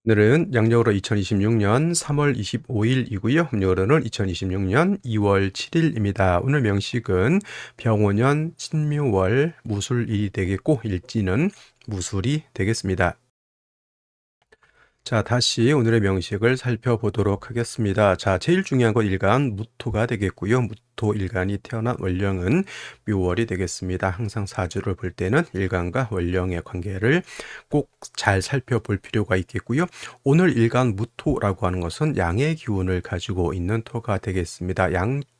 오늘은 양력으로 2026년 3월 25일이고요. 음력으로는 2026년 2월 7일입니다. 오늘 명식은 병오년 신묘월 무술일이 되겠고 일지는 무술이 되겠습니다. 자, 다시 오늘의 명식을 살펴보도록 하겠습니다. 자, 제일 중요한 건 일간 무토가 되겠고요. 무토 일간이 태어난 월령은 묘월이 되겠습니다. 항상 사주를 볼 때는 일간과 월령의 관계를 꼭 잘 살펴볼 필요가 있겠고요. 오늘 일간 무토라고 하는 것은 양의 기운을 가지고 있는 토가 되겠습니다.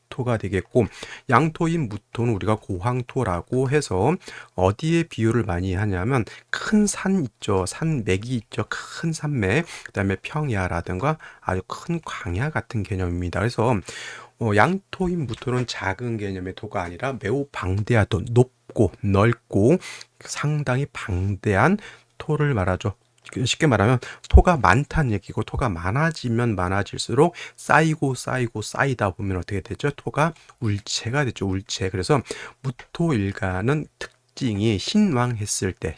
토가 되겠고, 양토인 무토는 우리가 고황토라고 해서 어디에 비유를 많이 하냐면 큰 산 있죠. 산맥이 있죠. 큰 산맥, 그다음에 평야라든가 아주 큰 광야 같은 개념입니다. 그래서 양토인 무토는 작은 개념의 토가 아니라 매우 방대하던 높고 넓고 상당히 방대한 토를 말하죠. 쉽게 말하면 토가 많다는 얘기고, 토가 많아지면 많아질수록 쌓이다 보면 어떻게 되죠? 토가 울체가 되죠. 울체. 그래서 무토일간은 특징이 신왕했을 때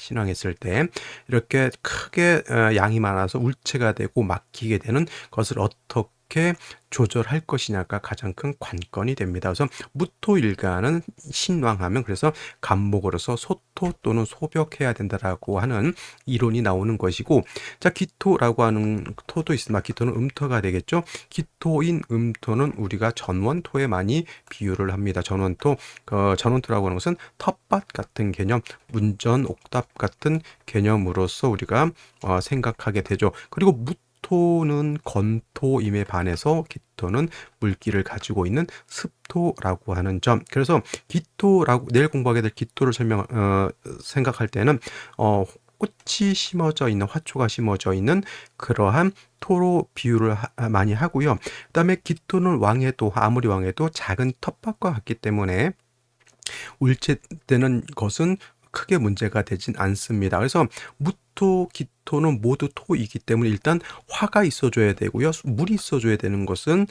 이렇게 크게 양이 많아서 울체가 되고 막히게 되는 것을 어떻게 조절할 것이냐가 가장 큰 관건이 됩니다. 그래서 무토일간은 신왕하면, 그래서 간목으로서 소토 또는 소벽해야 된다라고 하는 이론이 나오는 것이고, 자, 기토라고 하는 토도 있습니다. 기토는 음토가 되겠죠. 기토인 음토는 우리가 전원토에 많이 비유를 합니다. 전원토라고 하는 것은 텃밭 같은 개념, 문전 옥답 같은 개념으로서 우리가 생각하게 되죠. 그리고 무토는 건토임에 반해서 기토는 물기를 가지고 있는 습토라고 하는 점. 그래서 기토라고 내일 공부하게 될 기토를 생각할 때는 꽃이 심어져 있는, 화초가 심어져 있는 그러한 토로 비유를 많이 하고요. 그다음에 기토는 왕해도, 아무리 왕해도 작은 텃밭과 같기 때문에 울체되는 것은 크게 문제가 되진 않습니다. 그래서 무토, 기토는 모두 토이기 때문에 일단 화가 있어줘야 되고요. 물이 있어줘야 되는 것은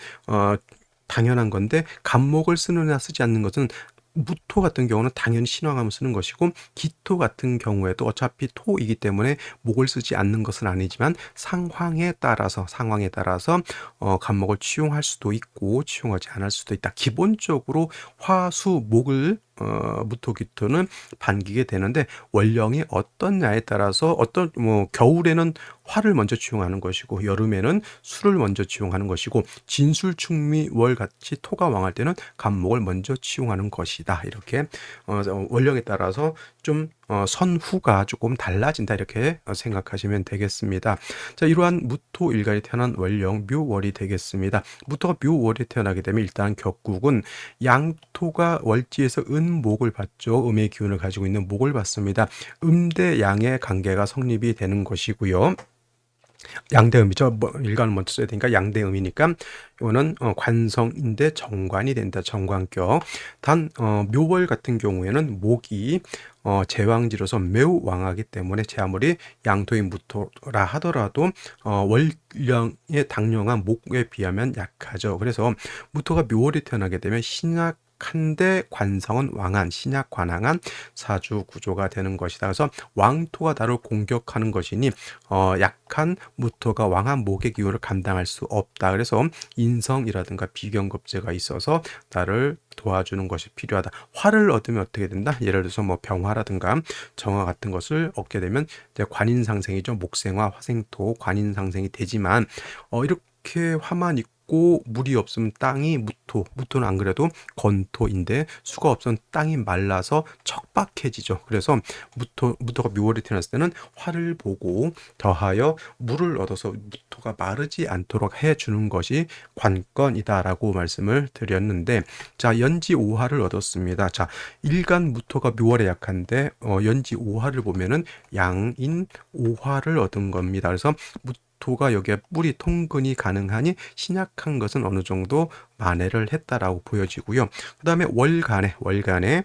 당연한 건데, 간목을 쓰느냐 쓰지 않는 것은, 무토 같은 경우는 당연히 신왕하면 쓰는 것이고, 기토 같은 경우에도 어차피 토이기 때문에 목을 쓰지 않는 것은 아니지만 상황에 따라서 간목을 취용할 수도 있고 취용하지 않을 수도 있다. 기본적으로 화수 목을 무토 기토는 반기게 되는데, 월령이 어떻냐에 따라서 겨울에는 화를 먼저 취용하는 것이고, 여름에는 수를 먼저 취용하는 것이고, 진술충미월 같이 토가 왕할 때는 간목을 먼저 취용하는 것이다. 이렇게 월령에 따라서 좀 선후가 조금 달라진다, 이렇게 생각하시면 되겠습니다. 자, 이러한 무토 일간이 태어난 월령 묘월이 되겠습니다. 무토가 묘월에 태어나게 되면 일단 격국은 양토가 월지에서 은목을 받죠. 음의 기운을 가지고 있는 목을 받습니다. 음대 양의 관계가 성립이 되는 것이고요. 양대음이죠. 일간을 먼저 써야 되니까 양대음이니까 이거는 관성인데 정관이 된다. 정관격. 단 묘월 같은 경우에는 목이 제왕지로서 매우 왕하기 때문에 제 아무리 양토인 무토라 하더라도 월령의 당령한 목에 비하면 약하죠. 그래서 무토가 묘월에 태어나게 되면 신약한데 관성은 왕한, 신약 관왕한 사주 구조가 되는 것이다. 그래서 왕토가 나를 공격하는 것이니 약한 무토가 왕한 목의 기운을 감당할 수 없다. 그래서 인성이라든가 비경급제가 있어서 나를 도와주는 것이 필요하다. 화를 얻으면 어떻게 된다? 예를 들어서 병화라든가 정화 같은 것을 얻게 되면 이제 관인상생이죠. 목생화, 화생토, 관인상생이 되지만 이렇게 화만 있고 물이 없으면 땅이 무토는 안 그래도 건토인데 수가 없으면 땅이 말라서 척박해지죠. 그래서 무토가 묘월에 태어났을 때는 화를 보고 더하여 물을 얻어서 무토가 마르지 않도록 해주는 것이 관건이다라고 말씀을 드렸는데, 자, 연지 5화를 얻었습니다. 자, 일간 무토가 묘월에 약한데 연지 5화를 보면은 양인 5화를 얻은 겁니다. 그래서 무토가 여기에 뿌리 통근이 가능하니 신약한 것은 어느 정도 만회를 했다라고 보여지고요. 그 다음에 월간에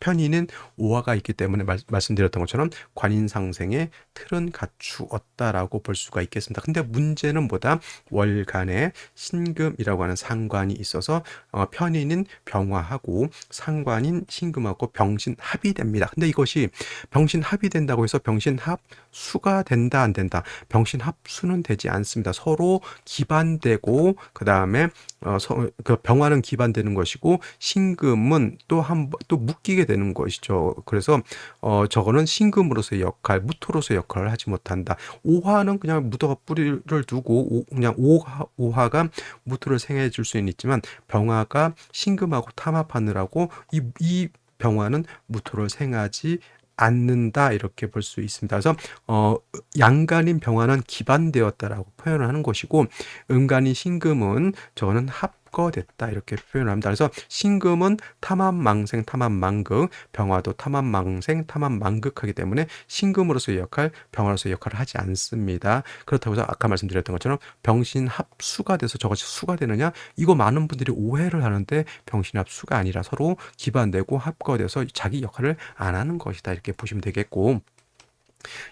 편인은 오화가 있기 때문에 말씀드렸던 것처럼 관인상생의 틀은 갖추었다라고 볼 수가 있겠습니다. 근데 문제는 뭐다? 월간에 신금이라고 하는 상관이 있어서 편인은 병화하고 상관인 신금하고 병신합이 됩니다. 근데 이것이 병신합이 된다고 해서 병신합수가 된다 안 된다? 병신합수는 되지 않습니다. 서로 기반되고 그 다음에 그 병화는 기반되는 것이고 신금은 또 묶이게 되는 것이죠. 그래서 저거는 신금으로서의 역할, 무토로서의 역할을 하지 못한다. 오화는 그냥 무토가 뿌리를 두고 그냥 오화가 무토를 생해 줄 수는 있지만 병화가 신금하고 탐합하느라고 이 병화는 무토를 생하지 않는다 이렇게 볼 수 있습니다. 그래서 양간인 병화는 기반되었다라고 표현을 하는 것이고 음간인 신금은 저거는 합거됐다 이렇게 표현을 합니다. 그래서 신금은 탐합망생 탐합망극, 병화도 탐합망생 탐합망극하기 때문에 신금으로서의 역할, 병화로서의 역할을 하지 않습니다. 그렇다고 해서 아까 말씀드렸던 것처럼 병신합수가 돼서 저것이 수가 되느냐? 이거 많은 분들이 오해를 하는데 병신합수가 아니라 서로 기반되고 합거돼서 자기 역할을 안 하는 것이다 이렇게 보시면 되겠고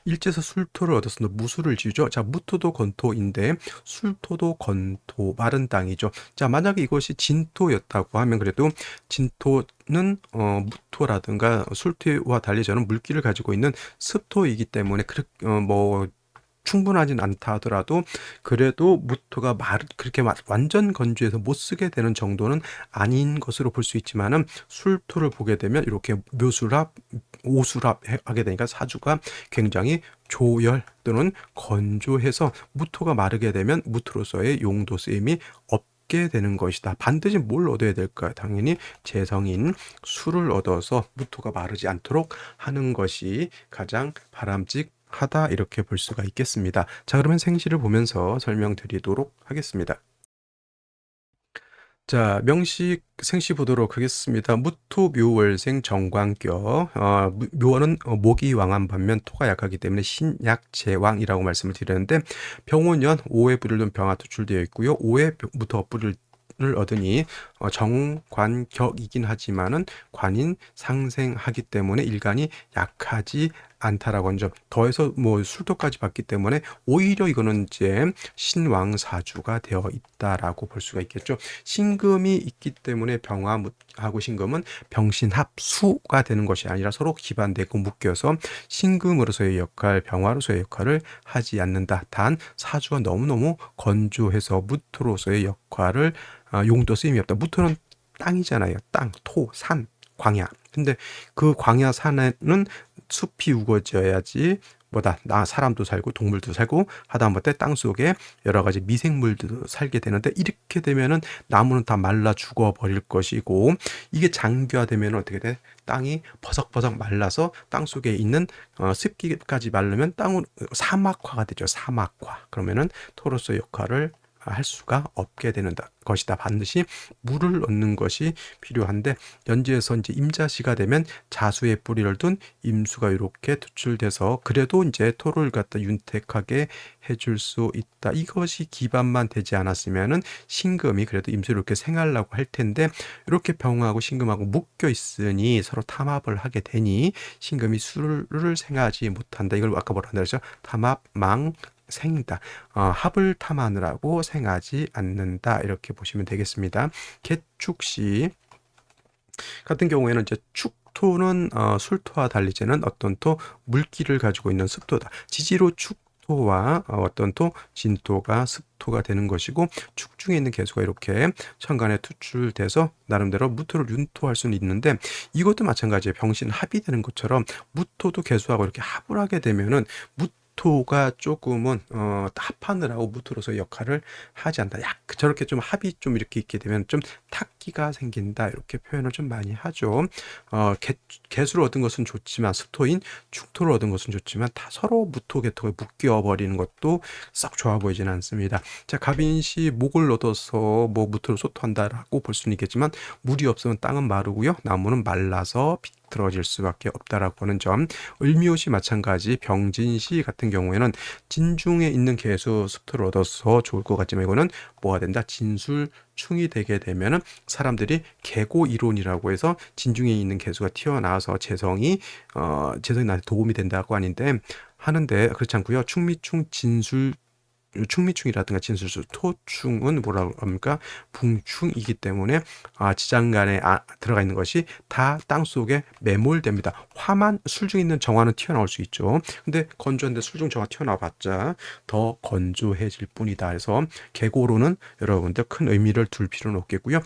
일제에서 술토를 얻어서 무술을 지죠. 자, 무토도 건토인데 술토도 건토, 마른 땅이죠. 자, 만약에 이것이 진토였다고 하면 그래도 진토는 무토라든가 술토와 달리 저는 물기를 가지고 있는 습토이기 때문에 충분하진 않다 하더라도 그래도 무토가 그렇게 완전 건조해서 못 쓰게 되는 정도는 아닌 것으로 볼 수 있지만은 술토를 보게 되면 이렇게 묘술합, 오술합 하게 되니까 사주가 굉장히 조열 또는 건조해서 무토가 마르게 되면 무토로서의 용도 쓰임이 없게 되는 것이다. 반드시 뭘 얻어야 될까요? 당연히 재성인 술을 얻어서 무토가 마르지 않도록 하는 것이 가장 바람직하다 이렇게 볼 수가 있겠습니다. 자, 그러면 생시를 보면서 설명드리도록 하겠습니다. 자, 명식 생시 보도록 하겠습니다. 무토 묘월생 정광격. 묘월은 목이 왕한 반면 토가 약하기 때문에 신약제왕이라고 말씀을 드렸는데 병오년 5회 뿌리를 둔 병화 투출되어 있고요. 5회 무토 뿌리를 얻으니 정관격이긴 하지만은 관인 상생하기 때문에 일간이 약하지 않다라고 하는 점. 더해서 술토까지 봤기 때문에 오히려 이거는 이제 신왕사주가 되어 있다라고 볼 수가 있겠죠. 신금이 있기 때문에 병화하고 신금은 병신합수가 되는 것이 아니라 서로 기반되고 묶여서 신금으로서의 역할, 병화로서의 역할을 하지 않는다. 단 사주가 너무너무 건조해서 무토로서의 역할을 용도 쓰임이 없다. 무토는 땅이잖아요. 땅, 토, 산, 광야. 근데 그 광야 산에는 숲이 우거져야지 사람도 살고 동물도 살고 하다못해 땅속에 여러 가지 미생물도 살게 되는데 이렇게 되면은 나무는 다 말라 죽어버릴 것이고 이게 장기화되면 어떻게 돼? 땅이 버석버석 말라서 땅속에 있는 습기까지 마르면 땅은 사막화가 되죠. 사막화. 그러면은 토로서 역할을 할 수가 없게 되는 것이다. 반드시 물을 얻는 것이 필요한데 연지에서 이제 임자시가 되면 자수의 뿌리를 둔 임수가 이렇게 투출돼서 그래도 이제 토를 갖다 윤택하게 해줄 수 있다. 이것이 기반만 되지 않았으면은 신금이 그래도 임수를 이렇게 생하려고 할 텐데 이렇게 병하고 신금하고 묶여 있으니 서로 탐합을 하게 되니 신금이 술을 생하지 못한다. 이걸 아까 뭐라 그랬죠? 탐합망 생이다. 합을 탐하느라고 생하지 않는다. 이렇게 보시면 되겠습니다. 개축시 같은 경우에는 이제 축토는 술토와 달리 쟤는 어떤 토 물기를 가지고 있는 습토다. 지지로 축토와 어떤 토 진토가 습토가 되는 것이고 축 중에 있는 개수가 이렇게 천간에 투출돼서 나름대로 무토를 윤토할 수는 있는데 이것도 마찬가지예요. 병신 합이 되는 것처럼 무토도 개수하고 이렇게 합을 하게 되면은 무토가 조금은 합하느라고 무토로서 역할을 하지 않는다. 저렇게 좀 합이 좀 이렇게 있게 되면 좀 탁기가 생긴다. 이렇게 표현을 좀 많이 하죠. 개수를 얻은 것은 좋지만 습토인 축토를 얻은 것은 좋지만 다 서로 무토 개토가 묶여버리는 것도 썩 좋아 보이지는 않습니다. 자, 갑인시 목을 얻어서 무토를 소토한다라고 볼 수는 있겠지만 물이 없으면 땅은 마르고요. 나무는 말라서 들어질 수밖에 없다라고 하는 점. 을묘시 마찬가지 병진시 같은 경우에는 진중에 있는 개수 습토를 얻어서 좋을 것 같지만 이거는 뭐가 된다? 진술충이 되게 되면은 사람들이 계고 이론이라고 해서 진중에 있는 개수가 튀어나와서 재성이 나한테 도움이 된다고 하는데 그렇지 않고요. 충미충 진술 충미충이라든가 진술수 토충은 뭐라고 합니까? 붕충이기 때문에 지장간에 들어가 있는 것이 다 땅속에 매몰됩니다. 화만 술중 있는 정화는 튀어나올 수 있죠. 근데 건조한데 술중 정화 튀어나와봤자 더 건조해질 뿐이다. 그래서 계고로는 여러분들 큰 의미를 둘 필요는 없겠고요.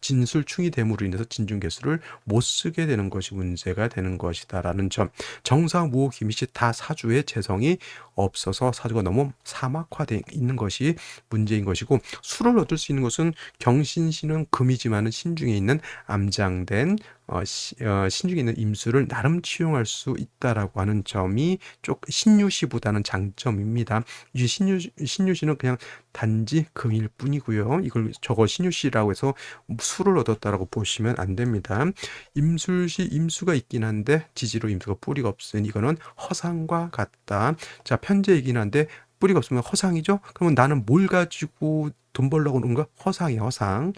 진술충이 됨으로 인해서 진중개수를 못 쓰게 되는 것이 문제가 되는 것이다라는 점. 정사무호 기미시 다 사주의 재성이 없어서 사주가 너무 사막화되어 있는 것이 문제인 것이고, 수를 얻을 수 있는 것은 경신시는 금이지만은 신중에 있는 암장된 신중에 있는 임수를 나름 취용할 수 있다라고 하는 점이 신유시보다는 장점입니다. 이 신유시는 그냥 단지 금일 뿐이고요. 이걸 저거 신유시라고 해서 수를 얻었다라고 보시면 안 됩니다. 임술시 임수가 있긴 한데 지지로 임수가 뿌리가 없으니 이거는 허상과 같다. 자, 편제이긴 한데 뿌리가 없으면 허상이죠. 그러면 나는 뭘 가지고 돈 벌려고 그러는 거야? 허상이야, 허상.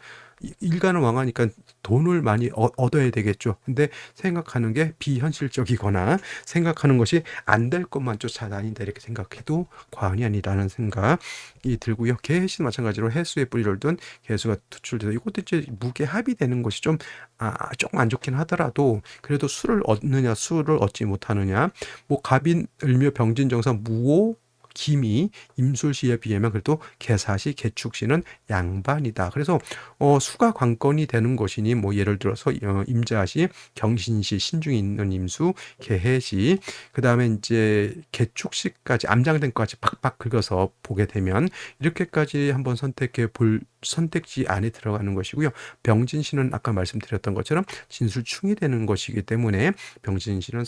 일가는 왕하니까 돈을 많이 얻어야 되겠죠. 근데 생각하는 게 비현실적이거나 생각하는 것이 안 될 것만 쫓아다닌다 이렇게 생각해도 과언이 아니라는 생각이 들고요. 개해시도 마찬가지로 해수의 뿌리를 둔 개수가 투출돼서 이것도 이제 무게합이 되는 것이 조금 안 좋긴 하더라도 그래도 수를 얻느냐 수를 얻지 못하느냐, 뭐 갑인 을묘 병진정사 무오 기미 임술시에 비하면 그래도 개사시 개축시는 양반이다. 그래서 수가 관건이 되는 것이니 뭐 예를 들어서 임자시 경신시 신중에 있는 임수 개해시 그다음에 이제 개축시까지 암장된 것까지 박박 긁어서 보게 되면 이렇게까지 한번 선택해 볼 선택지 안에 들어가는 것이고요. 병진시는 아까 말씀드렸던 것처럼 진술충이 되는 것이기 때문에 병진시는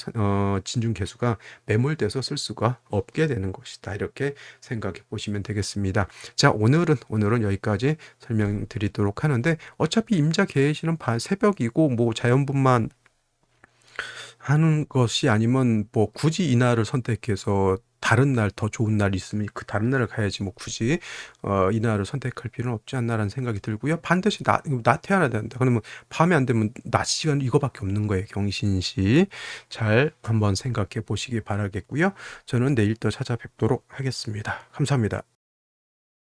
진중개수가 매몰돼서 쓸 수가 없게 되는 것이다. 이렇게 생각해 보시면 되겠습니다. 자, 오늘은 여기까지 설명드리도록 하는데 어차피 임자 개해시는 새벽이고 뭐 자연분만 하는 것이 아니면 뭐 굳이 이날을 선택해서 다른 날 더 좋은 날이 있으면 그 다른 날을 가야지 뭐 굳이 이날을 선택할 필요는 없지 않나라는 생각이 들고요. 반드시 낮에 하나 된다. 그러면 밤에 안 되면 낮 시간 이거밖에 없는 거예요. 경신시 잘 한번 생각해 보시기 바라겠고요. 저는 내일 또 찾아뵙도록 하겠습니다. 감사합니다.